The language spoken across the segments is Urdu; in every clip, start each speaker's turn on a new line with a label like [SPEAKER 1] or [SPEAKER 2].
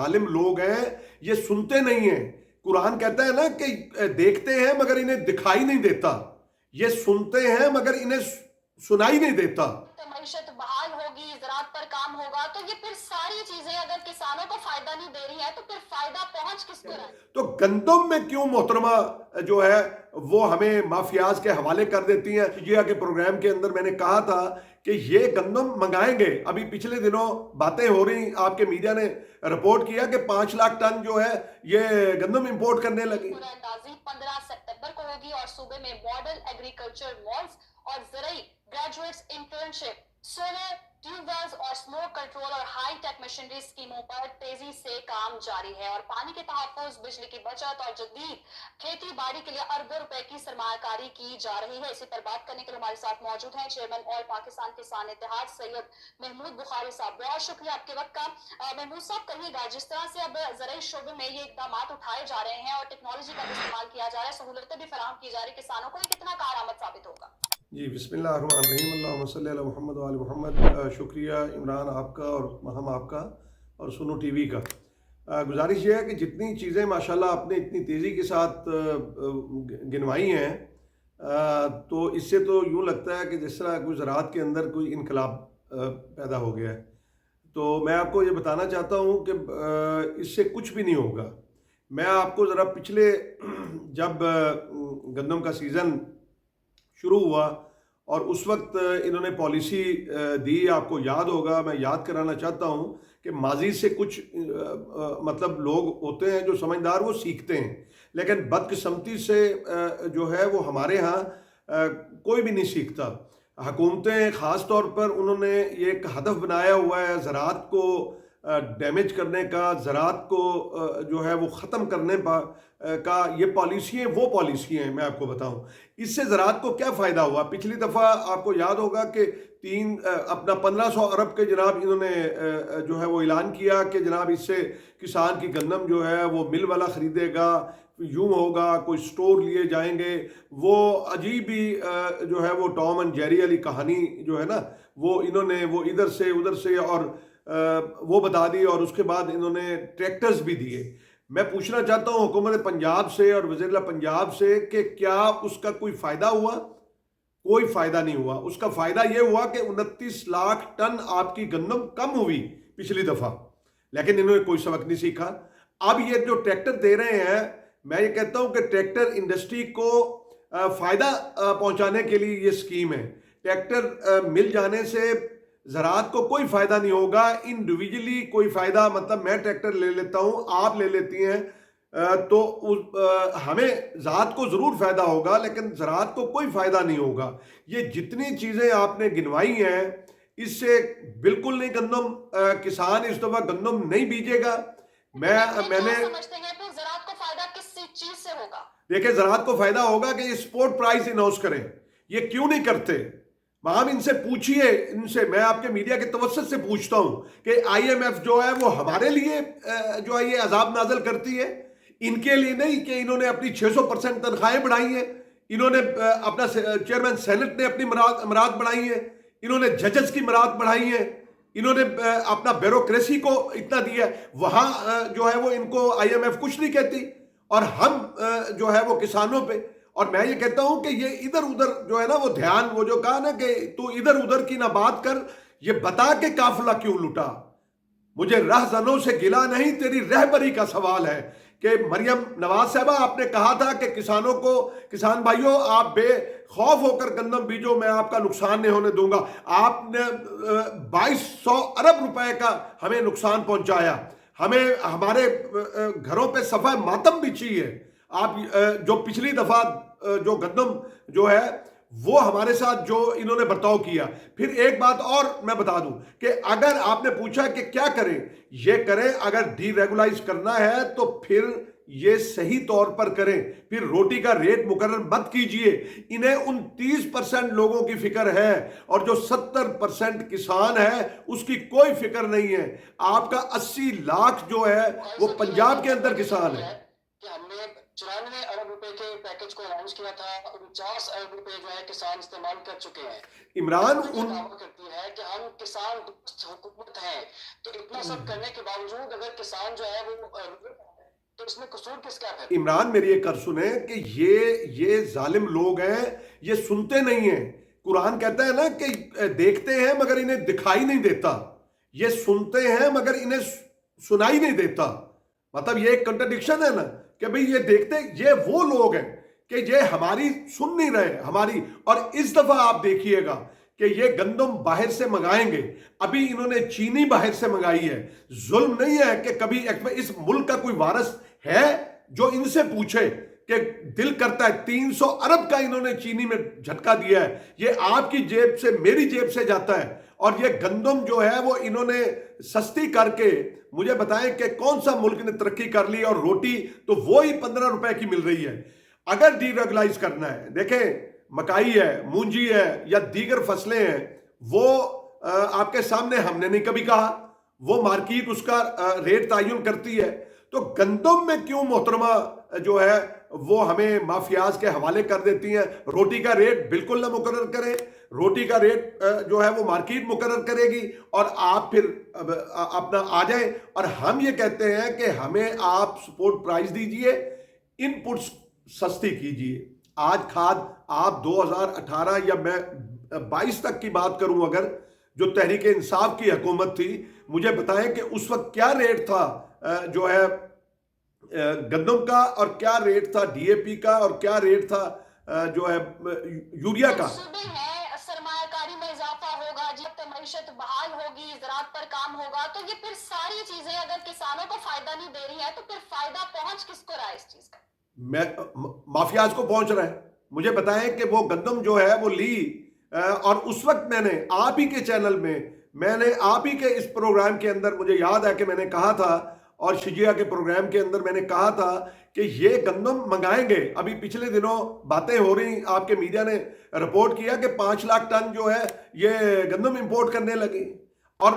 [SPEAKER 1] ظالم لوگ ہیں یہ سنتے نہیں ہیں. قرآن کہتا ہے نا کہ دیکھتے ہیں مگر انہیں دکھائی نہیں دیتا, یہ سنتے ہیں مگر انہیں سنائی نہیں دیتا.
[SPEAKER 2] معیشت بحال ہوگی, زراعت پر کام ہوگا, تو یہ پھر ساری چیزیں اگر کسانوں کو فائدہ نہیں دے رہی ہے تو پھر فائدہ پہنچ کس کو رہا ہے؟
[SPEAKER 1] تو گندم میں کیوں محترمہ جو ہے وہ ہمیں مافیاز کے حوالے کر دیتی ہیں؟ جیا کے پروگرام کے اندر میں نے کہا تھا کہ یہ گندم منگائیں گے. ابھی پچھلے دنوں باتیں ہو رہی, آپ کے میڈیا نے رپورٹ کیا کہ 5 لاکھ ٹن جو ہے یہ گندم امپورٹ کرنے لگی.
[SPEAKER 2] اندازی 15 ستمبر کو ہوگی اور صوبے میں ماڈل ایگریکلچر مالز اور زرعی graduates internship, solar tube wells اور سموک کنٹرول اور ہائی ٹیک مشینری اسکیموں پر تیزی سے کام جاری ہے. اور پانی کے تحفظ, بجلی کی بچت اور جدید کھیتی باڑی کے لیے اربوں روپے کی سرمایہ کاری کی جا رہی ہے. اسی پر بات کرنے کے لیے ہمارے ساتھ موجود ہیں چیئرمین آل پاکستان کسان اتحاد سید محمود بخاری صاحب. بہت شکریہ آپ کے وقت کا. محمود صاحب, کہیے گا جس طرح سے اب زرعی شعبے میں یہ اقدامات اٹھائے جا رہے ہیں اور ٹیکنالوجی کا استعمال کیا جا رہا ہے, سہولتیں بھی فراہم کی جا رہی ہے کسانوں کو, یہ کتنا کارآمد ثابت ہوگا؟
[SPEAKER 1] جی بسم اللہ الرحمن الرحیم, اللہم صلی علی محمد و آل محمد. شکریہ عمران آپ کا اور مہم آپ کا اور سنو ٹی وی کا. گزارش یہ ہے کہ جتنی چیزیں ماشاءاللہ آپ نے اتنی تیزی کے ساتھ گنوائی ہیں, تو اس سے تو یوں لگتا ہے کہ جس طرح کوئی زراعت کے اندر کوئی انقلاب پیدا ہو گیا ہے. تو میں آپ کو یہ بتانا چاہتا ہوں کہ اس سے کچھ بھی نہیں ہوگا. میں آپ کو ذرا پچھلے جب گندم کا سیزن شروع ہوا اور اس وقت انہوں نے پالیسی دی, آپ کو یاد ہوگا, میں یاد کرانا چاہتا ہوں کہ ماضی سے کچھ مطلب لوگ ہوتے ہیں جو سمجھدار, وہ سیکھتے ہیں, لیکن بدقسمتی سے جو ہے وہ ہمارے ہاں کوئی بھی نہیں سیکھتا. حکومتیں خاص طور پر انہوں نے یہ ایک ہدف بنایا ہوا ہے زراعت کو ڈیمیج کرنے کا, زراعت کو جو ہے وہ ختم کرنے کا. یہ پالیسیاں وہ پالیسیاں ہیں. میں آپ کو بتاؤں اس سے زراعت کو کیا فائدہ ہوا. پچھلی دفعہ آپ کو یاد ہوگا کہ اپنا 1500 ارب کے جناب انہوں نے جو ہے وہ اعلان کیا کہ جناب اس سے کسان کی گندم جو ہے وہ مل والا خریدے گا, یوں ہوگا, کوئی سٹور لیے جائیں گے. وہ عجیب ہی جو ہے وہ ٹام اینڈ جیری والی کہانی جو ہے نا, وہ انہوں نے وہ ادھر سے ادھر سے اور وہ بتا دی, اور اس کے بعد انہوں نے ٹریکٹرز بھی دیے. میں پوچھنا چاہتا ہوں حکومت پنجاب سے اور وزیر اعلیٰ پنجاب سے کہ کیا اس کا کوئی فائدہ ہوا؟ کوئی فائدہ نہیں ہوا. اس کا فائدہ یہ ہوا کہ 29 لاکھ ٹن آپ کی گندم کم ہوئی پچھلی دفعہ, لیکن انہوں نے کوئی سبق نہیں سیکھا. اب یہ جو ٹریکٹر دے رہے ہیں, میں یہ کہتا ہوں کہ ٹریکٹر انڈسٹری کو فائدہ پہنچانے کے لیے یہ سکیم ہے. ٹریکٹر مل جانے سے زراعت کو کوئی فائدہ نہیں ہوگا, انڈیویجلی کوئی فائدہ, مطلب میں ٹریکٹر لے لیتا ہوں, آپ لے لیتی ہیں, تو ہمیں ذات کو ضرور فائدہ ہوگا لیکن زراعت کو کوئی فائدہ نہیں ہوگا. یہ جتنی چیزیں آپ نے گنوائی ہیں اس سے بالکل نہیں. گندم کسان اس دفعہ گندم نہیں بیجے گا. میں نے
[SPEAKER 2] سمجھتے ہیں پھر زراعت کو فائدہ کس چیز سے ہوگا؟
[SPEAKER 1] دیکھیں زراعت کو فائدہ ہوگا کہ یہ سپورٹ پرائز اناؤنس کریں. یہ کیوں نہیں کرتے؟ ہم ان سے پوچھئے, ان سے میں آپ کے میڈیا کے توسط سے پوچھتا ہوں کہ آئی ایم ایف جو ہے وہ ہمارے لیے جو ہے یہ عذاب نازل کرتی ہے, ان کے لیے نہیں کہ انہوں نے اپنی 600% تنخواہیں بڑھائی ہیں, انہوں نے اپنا چیئرمین سینٹ نے اپنی امرات بڑھائی ہیں, انہوں نے ججز کی امرات بڑھائی ہیں, انہوں نے اپنا بیوروکریسی کو اتنا دیا ہے. وہاں جو ہے وہ ان کو آئی ایم ایف کچھ نہیں کہتی, اور ہم جو ہے وہ کسانوں پہ. اور میں یہ کہتا ہوں کہ یہ ادھر ادھر جو ہے نا وہ دھیان, وہ جو کہا نا کہ تو ادھر ادھر کی نہ بات کر, یہ بتا کہ قافلہ کیوں لٹا. مجھے رہزنوں سے گلا نہیں, تیری رہبری کا سوال ہے. کہ مریم نواز صاحبہ آپ نے کہا تھا کہ کسانوں کو, کسان بھائیوں آپ بے خوف ہو کر گندم بیجو, میں آپ کا نقصان نہیں ہونے دوں گا. آپ نے 2200 ارب روپے کا ہمیں نقصان پہنچایا, ہمیں ہمارے گھروں پہ صفحہ ماتم بھی چاہیے. آپ جو پچھلی دفعہ جو گندم جو ہے وہ ہمارے ساتھ جو انہوں نے برتاؤ کیا. پھر ایک بات اور میں بتا دوں کہ اگر آپ نے پوچھا کہ کیا کریں, یہ کریں, اگر ڈی ریگولائز کرنا ہے تو پھر یہ صحیح طور پر کریں. پھر روٹی کا ریٹ مقرر مت کیجئے. انہیں 29% لوگوں کی فکر ہے اور جو 70% کسان ہے اس کی کوئی فکر نہیں ہے. آپ کا 80 لاکھ جو ہے وہ پنجاب کے اندر کسان ہے.
[SPEAKER 2] کہ ہم نے 94 ارب روپے کے پیکج کو اناؤنس کیا تھا, 49 ارب روپے جو ہے کسان استعمال کر چکے ہیں.
[SPEAKER 1] عمران
[SPEAKER 2] دعویٰ کرتی ہے کہ ہم
[SPEAKER 3] کسان دوست حکومت ہے، تو اتنا سب کرنے کے باوجود اگر کسان جو ہے وہ تو اس میں قصور کس کا ہے؟
[SPEAKER 1] عمران میری ایک کر سنیں کہ یہ ظالم لوگ ہیں، یہ سنتے نہیں ہیں. قرآن کہتا ہے نا کہ دیکھتے ہیں مگر انہیں دکھائی نہیں دیتا، یہ سنتے ہیں مگر انہیں سنائی نہیں دیتا. مطلب یہ ایک کنٹرڈکشن ہے نا کہ بھئی یہ دیکھتے، یہ وہ لوگ ہیں کہ یہ ہماری سن نہیں رہے ہماری. اور اس دفعہ آپ دیکھیے گا کہ یہ گندم باہر سے منگائیں گے. ابھی انہوں نے چینی باہر سے منگائی ہے. ظلم نہیں ہے کہ کبھی اس ملک کا کوئی وارث ہے جو ان سے پوچھے کہ دل کرتا ہے 300 ارب کا انہوں نے چینی میں جھٹکا دیا ہے، یہ آپ کی جیب سے میری جیب سے جاتا ہے. اور یہ گندم جو ہے وہ انہوں نے سستی کر کے، مجھے بتائیں کہ کون سا ملک نے ترقی کر لی، اور روٹی تو وہی 15 روپے کی مل رہی ہے. اگر ڈی ریگولائز کرنا ہے، دیکھیں مکائی ہے، مونجی ہے یا دیگر فصلیں ہیں، وہ آپ کے سامنے ہم نے نہیں کبھی کہا، وہ مارکیٹ اس کا ریٹ تعین کرتی ہے. تو گندم میں کیوں محترمہ جو ہے وہ ہمیں مافیاز کے حوالے کر دیتی ہیں؟ روٹی کا ریٹ بالکل نہ مقرر کریں، روٹی کا ریٹ جو ہے وہ مارکیٹ مقرر کرے گی، اور آپ پھر اپنا آ جائیں. اور ہم یہ کہتے ہیں کہ ہمیں آپ سپورٹ پرائز دیجئے، ان پٹس سستی کیجئے. آج کھاد آپ 2018 یا میں 22 تک کی بات کروں، اگر جو تحریک انصاف کی حکومت تھی، مجھے بتائیں کہ اس وقت کیا ریٹ تھا جو ہے گندم کا، اور کیا ریٹ تھا ڈی اے پی کا، اور کیا ریٹ تھا جو ہے یوریا کا.
[SPEAKER 2] منصوبے ہیں، سرمایہ کاری میں اضافہ ہوگا، جب معیشت بحال ہوگی، زراعت پر کام ہوگا، تو یہ پھر ساری چیزیں اگر کسانوں کو فائدہ نہیں دے رہی ہے تو پھر فائدہ پہنچ کس کو رہا ہے اس چیز کا؟
[SPEAKER 1] مافیاز کو پہنچ رہا ہے. مجھے بتائیں کہ وہ گندم جو ہے وہ لی، اور اس وقت میں نے آپ ہی کے چینل میں نے آپ ہی کے اس پروگرام کے اندر، مجھے یاد ہے کہ میں نے کہا تھا، اور شجیہ کے پروگرام کے اندر میں نے کہا تھا کہ یہ گندم منگائیں گے. ابھی پچھلے دنوں باتیں ہو رہی، آپ کے میڈیا نے رپورٹ کیا کہ 5 لاکھ ٹن جو ہے یہ گندم امپورٹ کرنے لگی، اور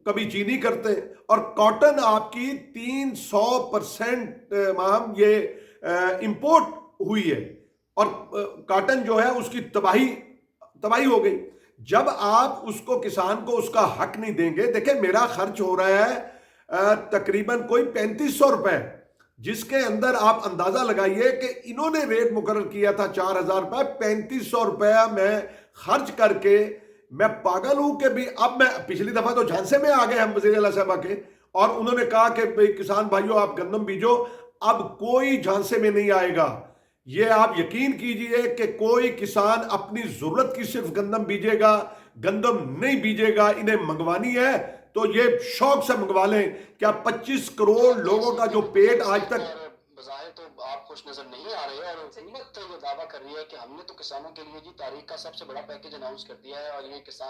[SPEAKER 1] کبھی چینی کرتے. اور کاٹن آپ کی 300% ماہم یہ امپورٹ ہوئی ہے، اور کاٹن جو ہے اس کی تباہی ہو گئی. جب آپ اس کو کسان کو اس کا حق نہیں دیں گے، دیکھیں میرا خرچ ہو رہا ہے تقریباً کوئی 3500 روپے، جس کے اندر آپ اندازہ لگائیے کہ انہوں نے ریٹ مقرر کیا تھا 4000 روپے، 3500 روپیہ میں خرچ کر کے میں پاگل ہوں کہ بھی. اب میں پچھلی دفعہ تو جھانسے میں آ گئے ہم وزیر اعلیٰ صاحبہ کے، اور انہوں نے کہا کہ بھئی کسان بھائیو آپ گندم بیجو. اب کوئی جھانسے میں نہیں آئے گا. یہ آپ یقین کیجئے کہ کوئی کسان اپنی ضرورت کی صرف گندم بیجے گا، گندم نہیں بیجے گا. انہیں منگوانی ہے تو یہ شوق سے منگوا لیں. کیا 25 کروڑ لوگوں کا جو پیٹ آج تک،
[SPEAKER 3] بظاہر تو آپ خوش نظر نہیں آ رہے، اور حکومت یہ دعویٰ کر رہی ہے کہ ہم نے تو کسانوں کے لیے جی تاریخ کا سب سے بڑا پیکیج اناؤنس کر دیا ہے، اور یہ کسان